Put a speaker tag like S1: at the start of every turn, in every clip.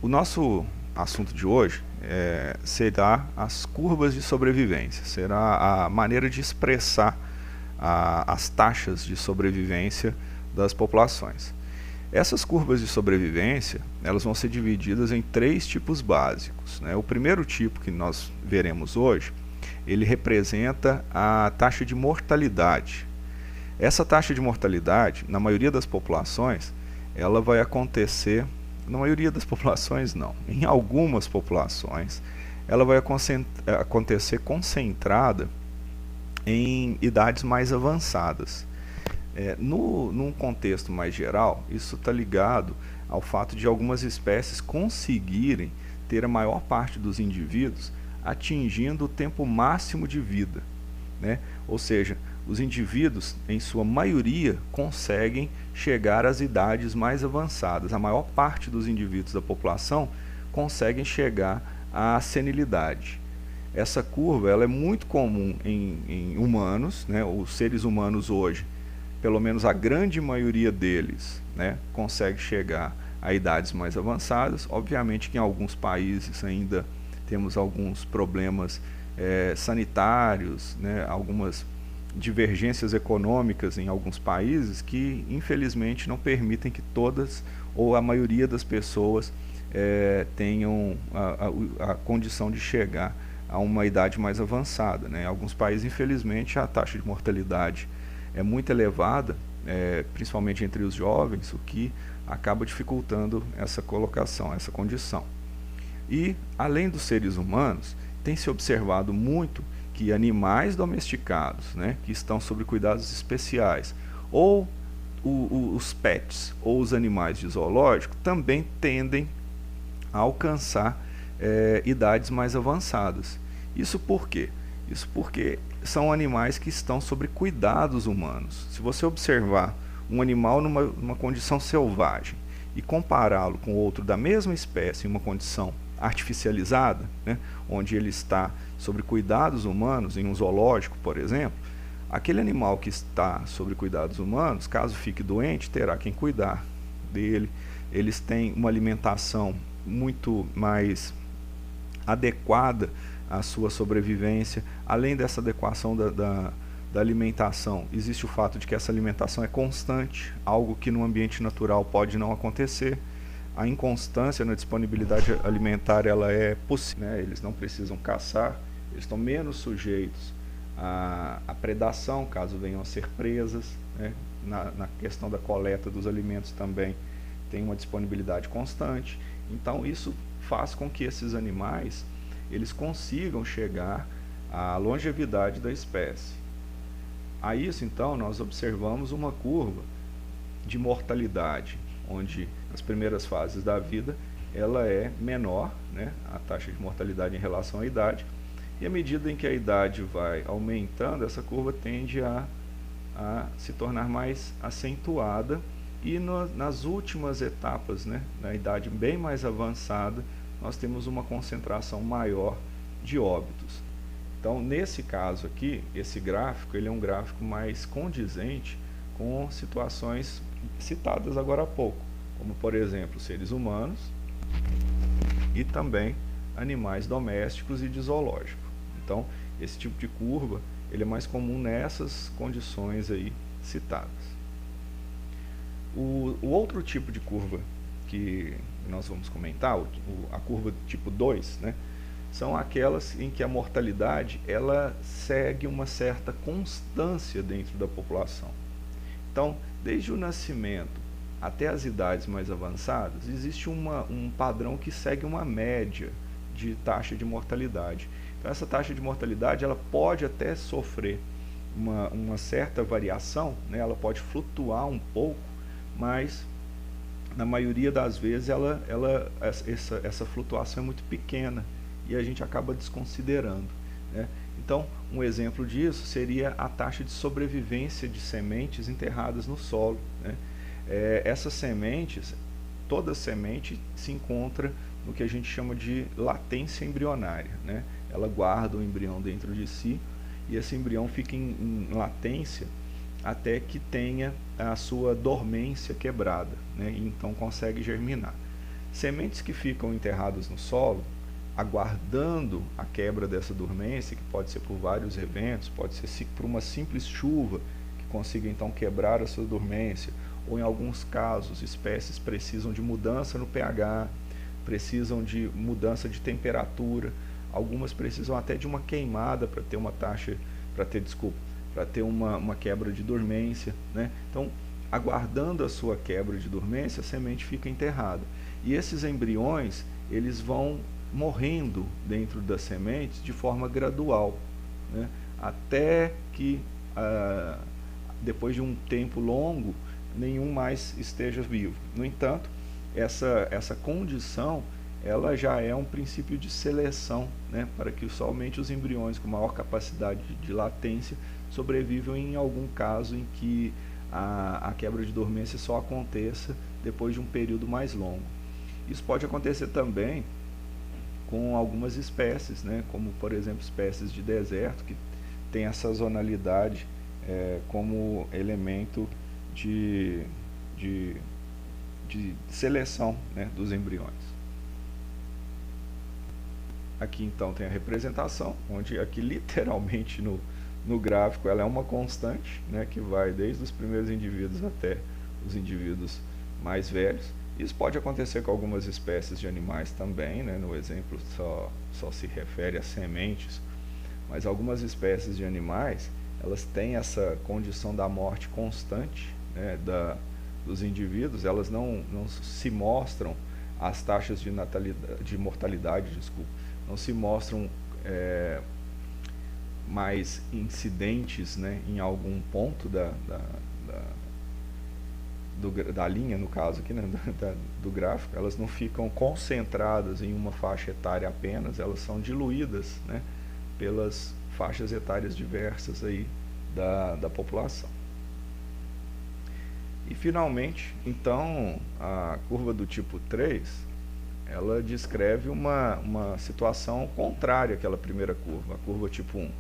S1: O nosso assunto de hoje será as curvas de sobrevivência, será a maneira de expressar as taxas de sobrevivência das populações. Essas curvas de sobrevivência, elas vão ser divididas em 3 tipos básicos, né? O primeiro tipo que nós veremos hoje, ele representa a taxa de mortalidade. Essa taxa de mortalidade, na maioria das populações, ela vai acontecer, na maioria das populações não, em algumas populações, ela vai acontecer concentrada em idades mais avançadas. Num contexto mais geral, isso está ligado ao fato de algumas espécies conseguirem ter a maior parte dos indivíduos atingindo o tempo máximo de vida, né? Ou seja, os indivíduos, em sua maioria, conseguem chegar às idades mais avançadas. A maior parte dos indivíduos da população conseguem chegar à senilidade. Essa curva ela é muito comum em humanos, né? Os seres humanos hoje, pelo menos a grande maioria deles, né, consegue chegar a idades mais avançadas. Obviamente que em alguns países ainda temos alguns problemas sanitários, né, algumas divergências econômicas em alguns países que infelizmente não permitem que todas ou a maioria das pessoas tenham a condição de chegar a uma idade mais avançada, né? Em alguns países, infelizmente, a taxa de mortalidade é muito elevada, principalmente entre os jovens, o que acaba dificultando essa colocação, essa condição. E, além dos seres humanos, tem se observado muito que animais domesticados, né, que estão sob cuidados especiais, ou os pets, ou os animais de zoológico, também tendem a alcançar idades mais avançadas. Isso por quê? Isso porque são animais que estão sob cuidados humanos. Se você observar um animal numa condição selvagem e compará-lo com outro da mesma espécie em uma condição artificializada, né, onde ele está sob cuidados humanos, em um zoológico, por exemplo, aquele animal que está sob cuidados humanos, caso fique doente, terá quem cuidar dele. Eles têm uma alimentação muito mais adequada à sua sobrevivência. Além dessa adequação da alimentação, existe o fato de que essa alimentação é constante, algo que no ambiente natural pode não acontecer. A inconstância na disponibilidade alimentar ela é possível, né? Eles não precisam caçar, eles estão menos sujeitos à predação, caso venham a ser presas, né? Na questão da coleta dos alimentos também tem uma disponibilidade constante. Então isso faz com que esses animais eles consigam chegar à longevidade da espécie. A isso, então, nós observamos uma curva de mortalidade, onde nas primeiras fases da vida ela é menor, né, a taxa de mortalidade em relação à idade, e à medida em que a idade vai aumentando, essa curva tende a se tornar mais acentuada, e nas últimas etapas, né, na idade bem mais avançada, nós temos uma concentração maior de óbitos. Então, nesse caso aqui, esse gráfico ele é um gráfico mais condizente com situações citadas agora há pouco, como, por exemplo, seres humanos e também animais domésticos e de zoológico. Então, esse tipo de curva ele é mais comum nessas condições aí citadas. O outro tipo de curva que nós vamos comentar, a curva tipo 2, né, são aquelas em que a mortalidade ela segue uma certa constância dentro da população. Então, desde o nascimento até as idades mais avançadas, existe um padrão que segue uma média de taxa de mortalidade. Então, essa taxa de mortalidade ela pode até sofrer uma certa variação, né, ela pode flutuar um pouco, mas na maioria das vezes essa flutuação é muito pequena e a gente acaba desconsiderando, né? Então, um exemplo disso seria a taxa de sobrevivência de sementes enterradas no solo, né? Essas sementes, toda semente se encontra no que a gente chama de latência embrionária, né? Ela guarda o embrião dentro de si e esse embrião fica em latência até que tenha a sua dormência quebrada, né? E então consegue germinar. Sementes que ficam enterradas no solo, aguardando a quebra dessa dormência, que pode ser por vários eventos, pode ser por uma simples chuva, que consiga então quebrar a sua dormência, ou em alguns casos, espécies precisam de mudança no pH, precisam de mudança de temperatura, algumas precisam até de uma queimada para ter uma taxa, para ter uma quebra de dormência, né? Então, aguardando a sua quebra de dormência, a semente fica enterrada. E esses embriões, eles vão morrendo dentro das sementes de forma gradual, né? Até que, depois de um tempo longo, nenhum mais esteja vivo. No entanto, essa condição, ela já é um princípio de seleção, né, para que somente os embriões com maior capacidade de latência sobrevivam em algum caso em que a quebra de dormência só aconteça depois de um período mais longo. Isso pode acontecer também com algumas espécies, né, como por exemplo espécies de deserto, que tem a sazonalidade como elemento de seleção, né, dos embriões. Aqui então tem a representação, onde aqui literalmente no gráfico ela é uma constante, né, que vai desde os primeiros indivíduos até os indivíduos mais velhos. Isso pode acontecer com algumas espécies de animais também, né, no exemplo só se refere a sementes, mas algumas espécies de animais, elas têm essa condição da morte constante, né, dos indivíduos. Elas não se mostram, as taxas de mortalidade, não se mostram mais incidentes, né, em algum ponto da linha, no caso aqui, né, do gráfico. Elas não ficam concentradas em uma faixa etária apenas, elas são diluídas, né, pelas faixas etárias diversas aí da população. E finalmente, então, a curva do tipo 3, ela descreve uma situação contrária àquela primeira curva, a curva tipo 1,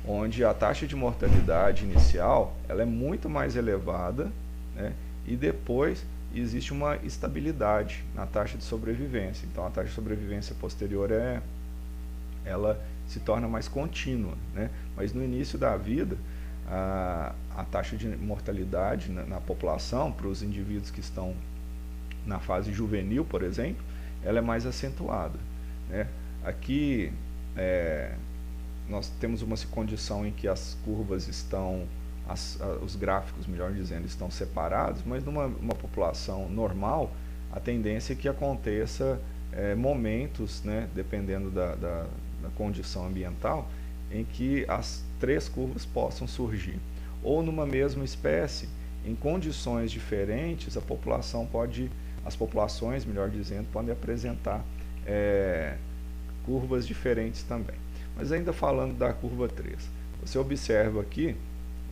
S1: onde a taxa de mortalidade inicial ela é muito mais elevada, né, e depois existe uma estabilidade na taxa de sobrevivência. Então a taxa de sobrevivência posterior ela se torna mais contínua, né? Mas no início da vida a taxa de mortalidade na população, para os indivíduos que estão na fase juvenil, por exemplo, ela é mais acentuada, né? Aqui nós temos uma condição em que as curvas estão, os gráficos, melhor dizendo, estão separados, mas numa população normal, a tendência é que aconteça momentos, né, dependendo da condição ambiental, em que as três curvas possam surgir. Ou numa mesma espécie, em condições diferentes, as populações, melhor dizendo, podem apresentar curvas diferentes também. Mas ainda falando da curva 3, você observa aqui,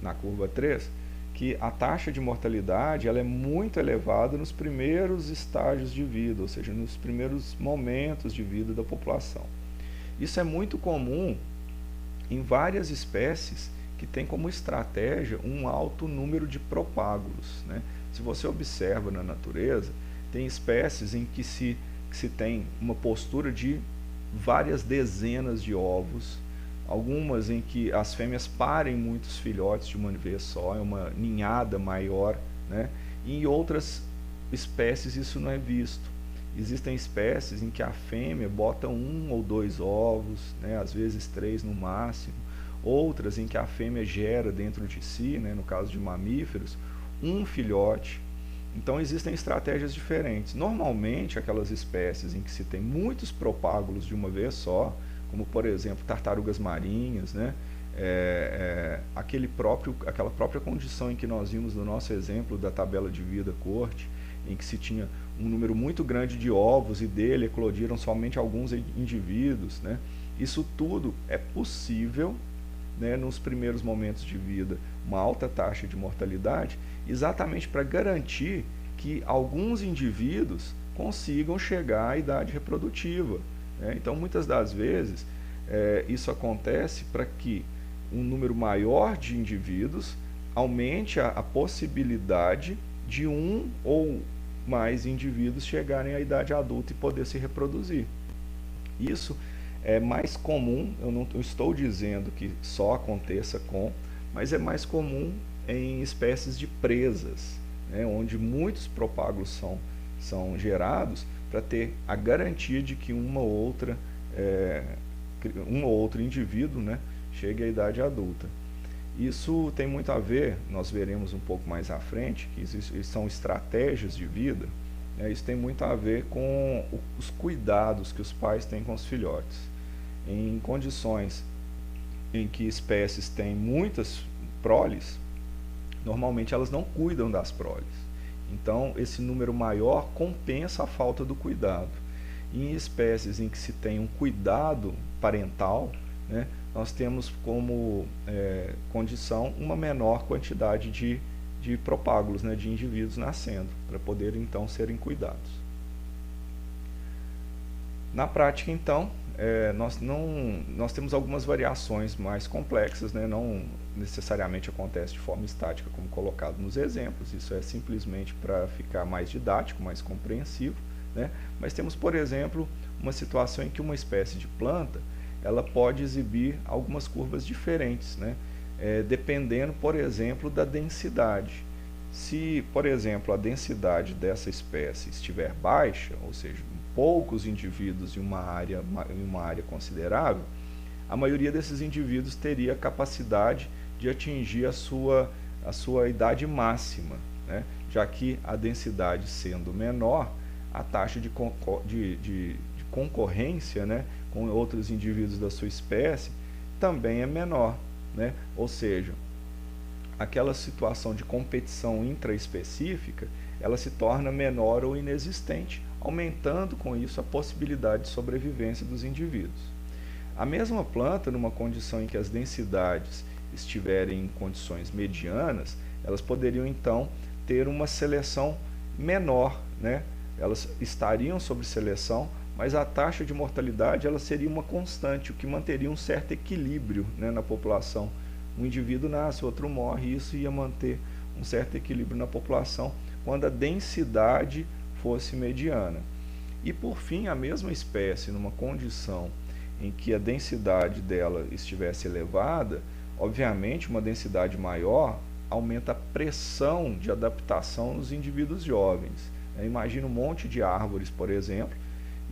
S1: na curva 3, que a taxa de mortalidade ela é muito elevada nos primeiros estágios de vida, ou seja, nos primeiros momentos de vida da população. Isso é muito comum em várias espécies que têm como estratégia um alto número de propágulos, né? Se você observa na natureza, tem espécies em que se tem uma postura de várias dezenas de ovos, algumas em que as fêmeas parem muitos filhotes de uma vez só, é uma ninhada maior, né? E em outras espécies isso não é visto. Existem espécies em que a fêmea bota 1 ou 2 ovos, né? Às vezes 3 no máximo. Outras em que a fêmea gera dentro de si, né? No caso de mamíferos, um filhote. Então existem estratégias diferentes. Normalmente aquelas espécies em que se tem muitos propágulos de uma vez só, como por exemplo tartarugas marinhas, né? Aquela própria condição em que nós vimos no nosso exemplo da tabela de vida corte, em que se tinha um número muito grande de ovos e dele eclodiram somente alguns indivíduos, né? Isso tudo é possível, né, nos primeiros momentos de vida, uma alta taxa de mortalidade, exatamente para garantir que alguns indivíduos consigam chegar à idade reprodutiva, né? Então, muitas das vezes, isso acontece para que um número maior de indivíduos aumente a possibilidade de um ou mais indivíduos chegarem à idade adulta e poder se reproduzir. Isso é mais comum, eu não estou dizendo que só aconteça mas é mais comum em espécies de presas, né, onde muitos propágulos são gerados para ter a garantia de que um ou outro indivíduo, né, chegue à idade adulta. Isso tem muito a ver, nós veremos um pouco mais à frente, que são estratégias de vida, né, isso tem muito a ver com os cuidados que os pais têm com os filhotes. Em condições em que espécies têm muitas proles, normalmente elas não cuidam das proles. Então, esse número maior compensa a falta do cuidado. Em espécies em que se tem um cuidado parental, né, nós temos como condição uma menor quantidade de propágulos, né, de indivíduos nascendo, para poder então serem cuidados. Na prática, então, nós temos algumas variações mais complexas, né, não necessariamente acontece de forma estática, como colocado nos exemplos, isso é simplesmente para ficar mais didático, mais compreensivo, né, mas temos, por exemplo, uma situação em que uma espécie de planta ela pode exibir algumas curvas diferentes, né, dependendo, por exemplo, da densidade. Se, por exemplo, a densidade dessa espécie estiver baixa, ou seja, poucos indivíduos em uma área considerável, a maioria desses indivíduos teria a capacidade de atingir a sua idade máxima, né? Já que a densidade sendo menor, a taxa de concorrência, né, com outros indivíduos da sua espécie também é menor, né? Ou seja, aquela situação de competição intraespecífica, ela se torna menor ou inexistente, aumentando com isso a possibilidade de sobrevivência dos indivíduos. A mesma planta, numa condição em que as densidades estiverem em condições medianas, elas poderiam então ter uma seleção menor, né? Elas estariam sob seleção, mas a taxa de mortalidade ela seria uma constante, o que manteria um certo equilíbrio, né, na população. Um indivíduo nasce, outro morre, e isso ia manter um certo equilíbrio na população quando a densidade fosse mediana. E por fim, a mesma espécie, numa condição em que a densidade dela estivesse elevada, obviamente uma densidade maior aumenta a pressão de adaptação nos indivíduos jovens. Imagina um monte de árvores, por exemplo,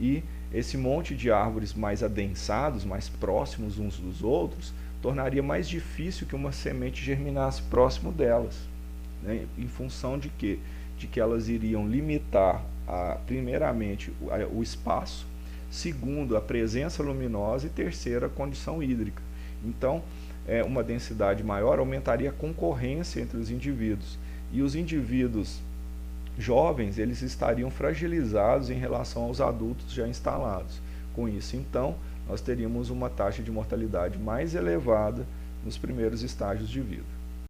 S1: e esse monte de árvores mais adensados, mais próximos uns dos outros, tornaria mais difícil que uma semente germinasse próximo delas, né? Em função de quê? De que elas iriam limitar, primeiramente, o espaço, segundo, a presença luminosa e terceiro, a condição hídrica. Então, uma densidade maior aumentaria a concorrência entre os indivíduos, e os indivíduos jovens eles estariam fragilizados em relação aos adultos já instalados. Com isso, então, nós teríamos uma taxa de mortalidade mais elevada nos primeiros estágios de vida.